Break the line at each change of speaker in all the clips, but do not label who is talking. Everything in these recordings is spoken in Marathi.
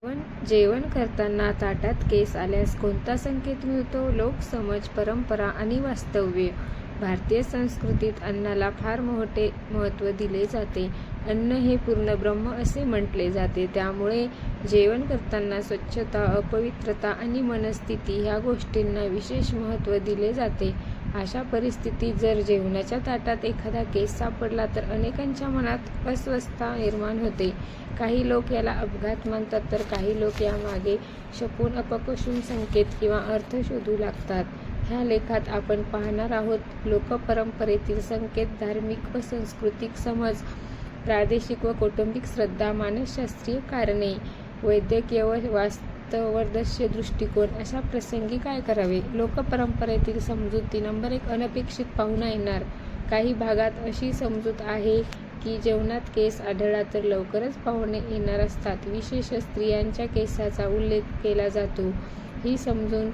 जेवण करताना ताटात केस आल्यास कोणता संकेत मिळतो? लोकसमज, परंपरा आणि वास्तव्य. भारतीय संस्कृतीत अन्नाला फार मोठे महत्त्व दिले जाते. अन्न हे पूर्ण ब्रह्म असे म्हटले जाते. त्यामुळे जेवण करताना स्वच्छता, अपवित्रता आणि मनस्थिती ह्या गोष्टींना विशेष महत्त्व दिले जाते. अशा परिस्थितीत जर जेवणाच्या ताटात एखादा केस सापडला तर अनेकांच्या मनात अस्वस्थता निर्माण होते. काही लोक याला अपघात मानतात तर काही लोक यामागे शपून अपकशून संकेत किंवा अर्थ शोधू लागतात. ह्या लेखात आपण पाहणार आहोत लोकपरंपरेतील संकेत, धार्मिक व सांस्कृतिक समज, प्रादेशिक व कौटुंबिक श्रद्धा, मानसशास्त्रीय कारणे, वैद्यकीय व वास्तवदर्शी दृष्टिकोन. अशा प्रसंगी काय करावे? लोकपरंपरेतील समजुती. नंबर 1. अनपेक्षित पाहुणा येणार. काही भागात अशी समजूत आहे की जेवणात केस आढळला तर लवकरच पाहुणे येणार असतात. विशेष स्त्रियांच्या केसाचा उल्लेख केला जातो. ही समजून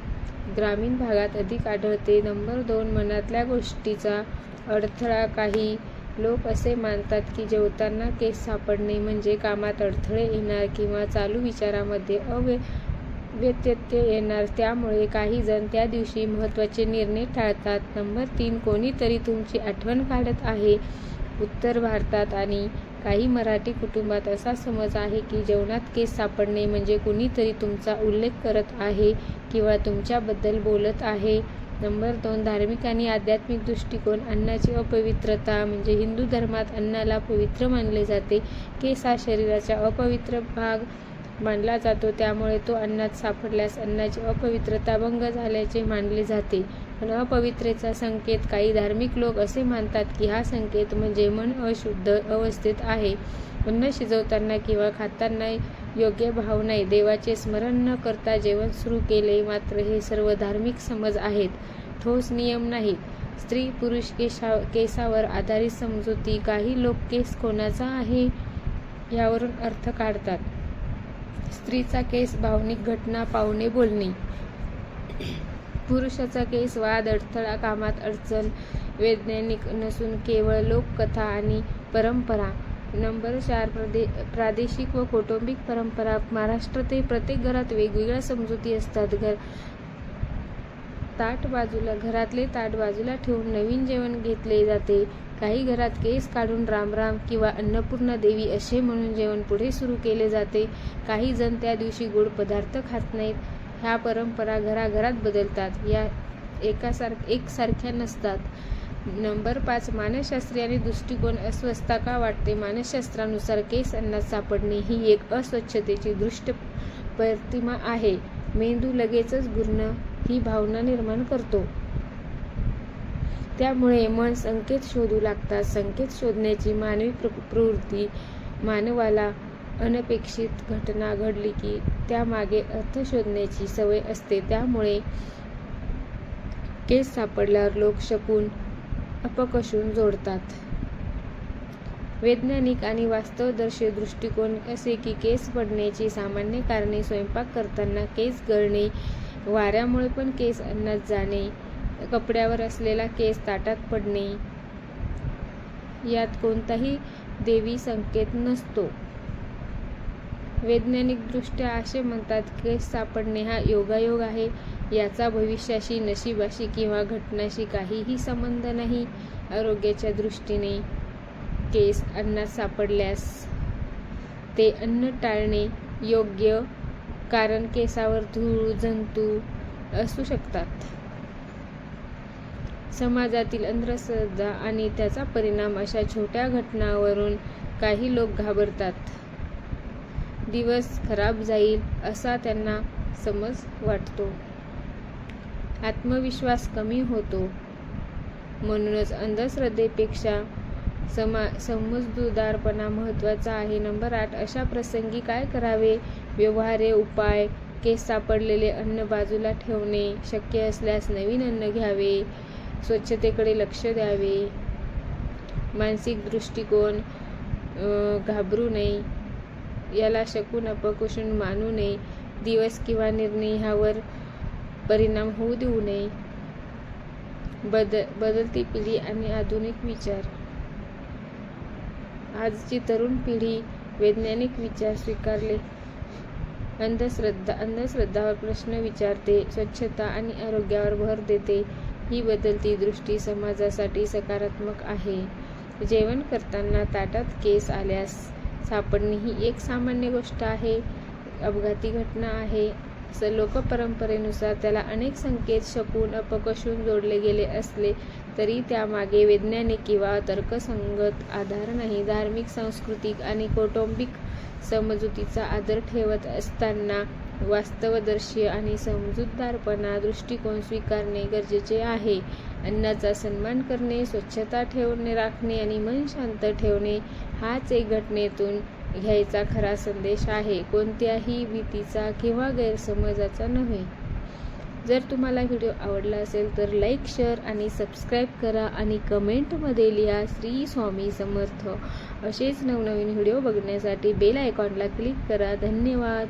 ग्रामीण भागात अधिक आढळते. नंबर 2. मनातल्या गोष्टीचा अडथळा. काही लोक असे मानतात की जेवताना केस सापडणे म्हणजे कामात अडथळे येणार किंवा चालू विचारामध्ये व्यत्यय येणार. त्यामुळे काही जण त्या दिवशी महत्त्वाचे निर्णय टाळतात. नंबर 3. कोणीतरी तुमची आठवण काढत आहे. उत्तर भारतात आणि काही मराठी कुटुंबात असा समज आहे की जेवणात केस सापडणे म्हणजे कुणीतरी तुमचा उल्लेख करत आहे किंवा तुमच्याबद्दल बोलत आहे. नंबर 2. धार्मिक आणि आध्यात्मिक दृष्टिकोन. अन्नाची अपवित्रता म्हणजे हिंदू धर्मात अन्नाला पवित्र मानले जाते. केस हा शरीराचा अपवित्र भाग मानला जातो. त्यामुळे तो अन्नात सापडल्यास अन्नाची अपवित्रता भंग झाल्याचे मानले जाते. पण अपवित्रेचा संकेत. काही धार्मिक लोक असे मानतात की हा संकेत म्हणजे मन अशुद्ध अवस्थेत आहे. अन्न शिजवताना किंवा खाताना योग्य भाव नाही. देवाचे स्मरण न करता जेवण सुरू केले. मात्र हे सर्व धार्मिक समज आहेत, ठोस नियम नाहीत. स्त्री पुरुष केसावर आधारित समजुती. काही लोक केस कोणाचा आहे यावरून अर्थ काढतात. स्त्रीचा केस भावनिक घटना, पाहुणे, बोलणे. पुरुषाचा केस वाद, अडथळा, कामात अडचण. वैज्ञानिक नसून केवळ लोककथा आणि परंपरा. नंबर 4. प्रादेशिक व कौटुंबिक परंपरा. महाराष्ट्रातील प्रत्येक घरात वेगवेगळ्या समजुती असतात. घरातले ताट बाजूला ठेवून नवीन जेवण घेतले जाते. काही घरात केस काढून राम राम किंवा अन्नपूर्णा देवी असे म्हणून जेवण पुढे सुरू केले जाते. काही जण त्या दिवशी गोड पदार्थ खात नाहीत. ह्या परंपरा घराघरात बदलतात. या एकसारख्या नसतात. नंबर 5. मानसशास्त्रीय आणि दृष्टिकोन. अस्वस्थता का वाटते? मानसशास्त्रानुसार केस अन्नात सापडणे ही एक अस्वच्छतेची दृष्ट प्रतिमा आहे. मेंदू लगेचच घृणा ही भावना निर्माण करतो. त्यामुळे मन संकेत शोधू लागतात. संकेत शोधण्याची मानवी प्रवृत्ती. मानवाला अनपेक्षित घटना घडली की त्यामागे अर्थ शोधण्याची सवय असते. त्यामुळे केस सापडल्यावर लोक शपून अपकशून जोडतात. वैज्ञानिक आणि वास्तवदर्शी दृष्टिकोन असे की केस पडण्याची सामान्य कारणे. स्वयंपाक करताना केस गळणे, वाऱ्यामुळे पण केस अन्नात जाणे, कपड्यावर असलेला केस ताटात पडणे. यात कोणताही दैवी संकेत नसतो. वैज्ञानिकदृष्ट्या असे म्हणतात केस सापडणे हा योगायोग आहे. याचा भविष्याशी, नशिबाशी किंवा घटनाशी काहीही संबंध नाही. आरोग्याच्या दृष्टीने केस अन्नात सापडल्यास ते अन्न टाळणे योग्य, कारण केसावर धूळ, जंतू असू शकतात. समाजातील अंधश्रद्धा आणि त्याचा परिणाम. अशा छोट्या घटनांवरून काही लोक घाबरतात. दिवस खराब जाईल असा त्यांना समज वाटतो. आत्मविश्वास कमी होतो. म्हणूनच अंधश्रद्धेपेक्षा समजूतदारपणा महत्त्वाचा आहे. नंबर 8. अशा प्रसंगी काय करावे? व्यवहार्य उपाय. केस सापडलेले अन्न बाजूला ठेवणे. शक्य असल्यास नवीन अन्न घ्यावे. स्वच्छतेकडे लक्ष द्यावे. मानसिक दृष्टिकोन. घाबरू नये. याला शकून अपकशून मानू नये. दिवस किंवा निर्णय ह्यावर परिणाम होऊ देऊ नये. बदलती पिढी आणि आधुनिक विचार. आजची तरुण पिढी वैज्ञानिक विचार स्वीकारले अंधश्रद्धावर प्रश्न विचारते, स्वच्छता आणि आरोग्यावर भर देते. ही बदलती दृष्टी समाजासाठी सकारात्मक आहे. जेवण करताना ताटात केस आल्यास सापडणे ही एक सामान्य गोष्ट आहे, अपघाती घटना आहे. लोकपरंपरेनुसार त्याला अनेक संकेत, शकून, अपकशून जोडले गेले असले तरी त्यामागे वैज्ञानिक किंवा तर्कसंगत आधार नाही. धार्मिक, सांस्कृतिक आणि कौटुंबिक समजुतीचा आदर ठेवत असताना वास्तवदर्शी आणि समजूतदारपणा दृष्टिकोन स्वीकारणे गरजेचे आहे. अन्नाचा सन्मान करणे, स्वच्छता राखणे आणि मन शांत ठेवणे हाच एक घटनेतून घ्यायचा खरा संदेश आहे, कोणत्याही भीतीचा किंवा गैरसमजाचा नव्हे. जर तुम्हाला व्हिडिओ आवडला असेल तर लाईक, शेअर आणि सबस्क्राईब करा आणि कमेंटमध्ये लिहा श्री स्वामी समर्थ. असेच नवनवीन व्हिडिओ बघण्यासाठी बेल आयकॉनला क्लिक करा. धन्यवाद.